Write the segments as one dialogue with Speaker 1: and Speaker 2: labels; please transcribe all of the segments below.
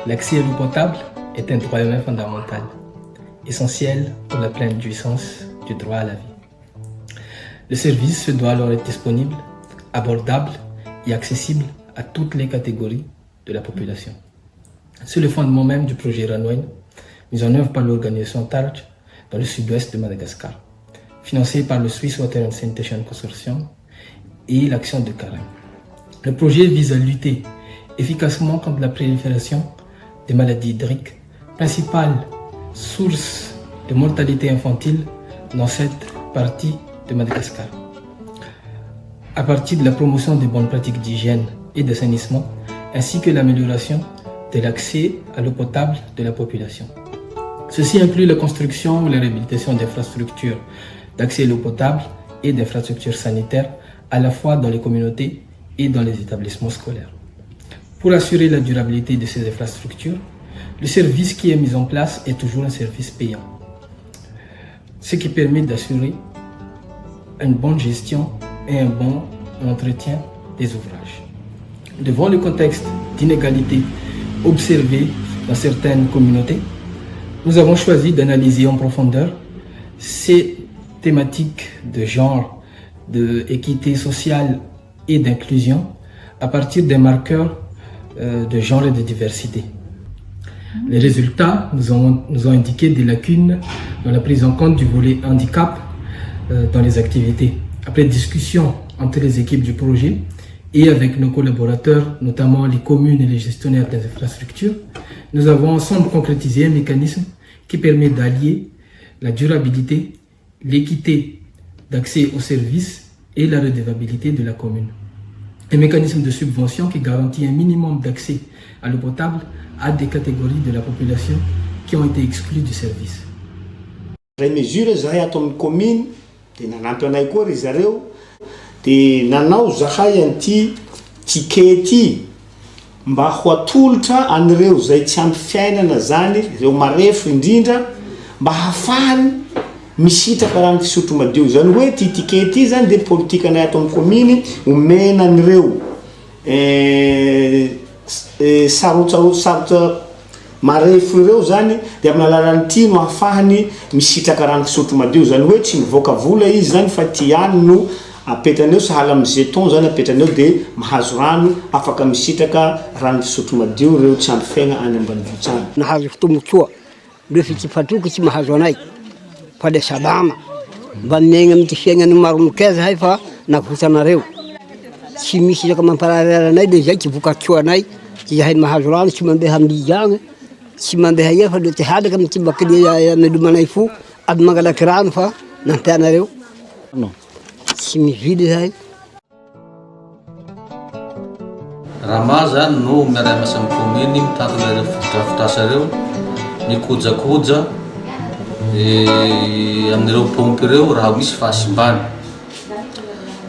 Speaker 1: L'accès à l'eau potable est un droit humain fondamental, essentiel pour la pleine jouissance du droit à la vie. Le service se doit alors être disponible, abordable et accessible à toutes les catégories de la population. C'est le fondement même du projet Ranwen, mis en œuvre par l'organisation TARJ dans le sud-ouest de Madagascar, financé par le Swiss Water and Sanitation Consortium et l'action de Karim. Le projet vise à lutter efficacement contre la prolifération des maladies hydriques, principale source de mortalité infantile dans cette partie de Madagascar. À partir de la promotion des bonnes pratiques d'hygiène et d'assainissement, ainsi que l'amélioration de l'accès à l'eau potable de la population. Ceci inclut la construction ou la réhabilitation d'infrastructures d'accès à l'eau potable et d'infrastructures sanitaires à la fois dans les communautés et dans les établissements scolaires. Pour assurer la durabilité de ces infrastructures, le service qui est mis en place est toujours un service payant, ce qui permet d'assurer une bonne gestion et un bon entretien des ouvrages. Devant le contexte d'inégalité observé dans certaines communautés, nous avons choisi d'analyser en profondeur ces thématiques de genre, d'équité sociale et d'inclusion à partir des marqueurs de genre et de diversité. Les résultats nous ont indiqué des lacunes dans la prise en compte du volet handicap dans les activités. Après discussion entre les équipes du projet et avec nos collaborateurs, notamment les communes et les gestionnaires des infrastructures, nous avons ensemble concrétisé un mécanisme qui permet d'allier la durabilité, l'équité d'accès aux services et la redevabilité de la commune. Un mécanisme de subvention qui garantit un minimum d'accès à l'eau potable à des catégories de la population qui ont été exclues du service.
Speaker 2: Les mesures zahay ato amin'ny commune de nanampy anay koa ry zareo de nanao zahay an'ity tikety mba ho atolotra an'ireo zay tsy ampy fiainana zany ireo marefo indrindra mba hafahany misitraka rano fisotro madio zany hoe ty tikety zany de politika anay ato amin'ny commune omena an'ireo sarotra marefo ireo zany de amin'ny alalan'ity no hafahany misitraka rano fisotro madio zany hoe tsy mivoaka vola izy zany fa ty ihany no apetraneo sahala amin'ny jeton zany apetraneo de mahazo rano afaka misitraka rano fisotro madio ireo tsy ampy fiaigna any ambanivohitra any.
Speaker 3: Nahazo fotomontsoa rehefa tsy fatroky tsy mahazo anay fa le salama mba miaigna amin'ny fiaignany maromokay zahay fa navotanareo tsy misy isaka mamparary anay de zay tsy voka-tsoa anay tsy zahay mahazo rano tsy mandeha amigagna tsy mandeha ia fa le ty halaka amin'ny ty bakile amelomanay fo aby mangalaky rano fa nampianareo tsy mivily zahay.
Speaker 4: Raha zany no miaray masa amin'ny commune mitantona ireo fotodrafitrasa reo mikojakoja amin'ireo pompe ireo raha misy fahasimbany.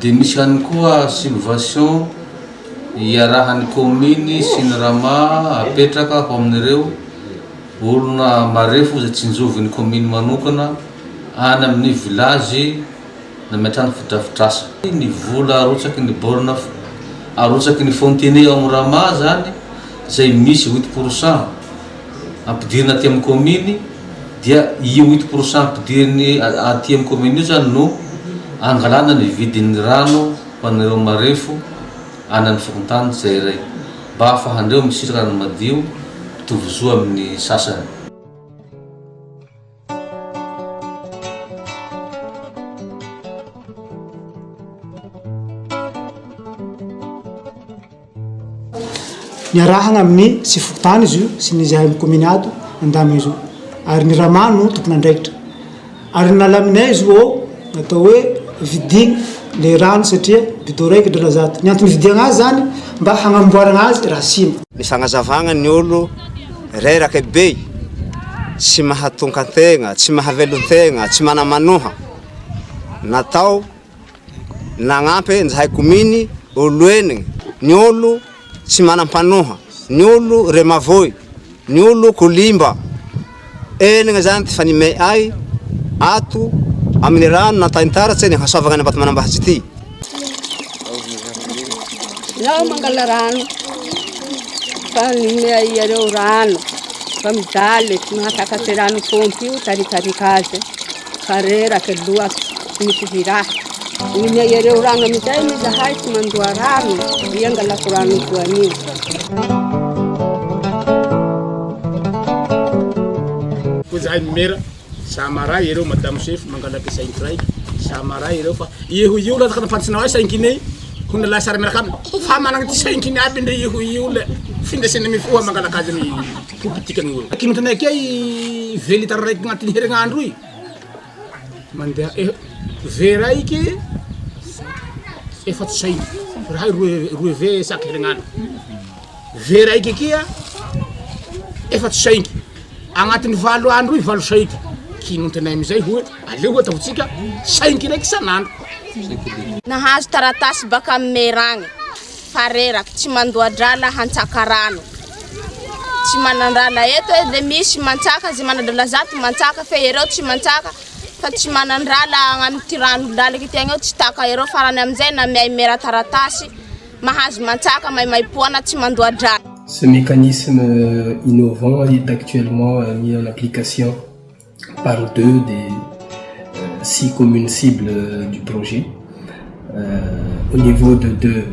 Speaker 4: De misy ihany koa subvention iarahan'ny commune sy ny rama apetraka ho amin'ireo olona marefo zay tsy njovin'ny commune manokana any amin'ny village na miatrano fotodrafitrasa. Ny vola arotsaky ny borne arotsaky ny fontaine ao amin'ny rama zany zay misy 8% ampidirina aty amin'ny commune dia io 8% ampidiriny aty amin'ny commune io zany no angalana ny vidin'ny rano ho an'ireo marefo any amin'ny fokontany zay iray mba afahandreo misitraka rano madio mitovizoa amin'ny sasany.
Speaker 5: Niarahagna amin'ny sy fokontany izy io sy ny zahay amin'ny commune ato andamy izy io ary ny ramano tokony andraikitra ary nalaminay izy ô natao hoe vidigny le rano satria bidon raiky dralazato ny antony vidiagna azy zany mba hagnamboaragna azy raha simba.
Speaker 6: Misy fagnazavagna ny olo reraka be tsy mahatonka antegna tsy mahavelon-tegna tsy manamanoha natao nagnampy nzahay commune olo enigny ny olo tsy manampanoha ny olo remavoy ny olo kolimba enigna zany ty fanime ay ato amin'ny rano nataintaratsy ny hasavagna ny ambato manambahatsy ty.
Speaker 7: Iaho mangala rano fanimea iareo rano fa midaly tsy mahatakatsy rano pompy io taritarika azy fa reraka loaky tsy misy virahy nimea iareo rano amizay mizahay tsy mandoa rano iangalako rano voanio
Speaker 2: ko zahay mimera samara ireo madame chef mangalaky sainky raiky samara ireo fa io io la kana fantsina wa sainky ne kuna la sara merkam fa manang ti sainky ne aby ndre io le findesena mifoa mangalaka azy ni politika ngol kinotana kay veli tar raiky ngati herinandro i mandeha veraiky efa sainky raha roe ve sak herinandro veraiky kia efa sainky agnatiny valo andro i valo sainky kinotana amizay hoe aleo ataotsika sainky raiky sanandro
Speaker 8: nahazo taratasy baka meragny fareraky tsy mandoadrala hantsaka rano tsy manandrala eto de misy mantsaka ze manandrala zato mantsaka fe ereo tsy mantsaka fa tsy manandrala agnamity rano lalaky tiagna eo tsy taka ereo farany amizay na miay mera taratasy mahazo mantsaka maimaipoana tsy mandoadrala.
Speaker 1: Ce mécanisme innovant est actuellement mis en application par 2 des 6 communes cibles du projet. Au niveau de 2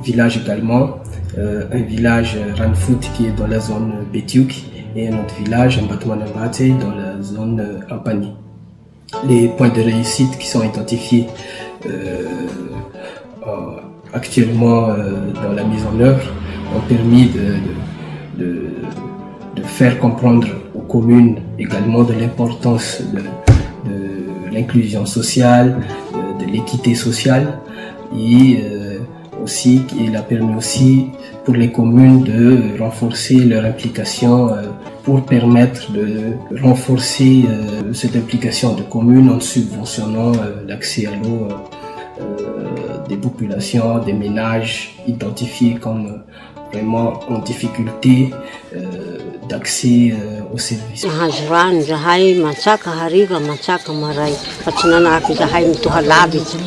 Speaker 1: villages également, un village Ranfoot qui est dans la zone Betiouk et un autre village Mbatouanambate dans la zone Ampani. Les points de réussite qui sont identifiés actuellement dans la mise en œuvre ont permis de faire comprendre aux communes également de l'importance de l'inclusion sociale, de l'équité sociale et aussi il a permis aussi pour les communes de renforcer leur implication pour permettre de renforcer cette implication de communes en subventionnant l'accès à l'eau des populations, des ménages identifiés comme vraiment en difficulté d'accès aux services.
Speaker 9: Nahazo rano zahay mantsaka hariva mantsaka maray fa tsy nanaky zahay mitoha lavitsy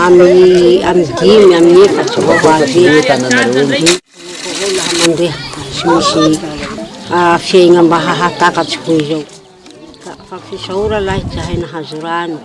Speaker 9: amin'ny 5 amin'ny 4 vao azy laha mandeha tsy misy fiaigna mba hahatakatsy koa izao fa fisaora lahy zahay nahazo rano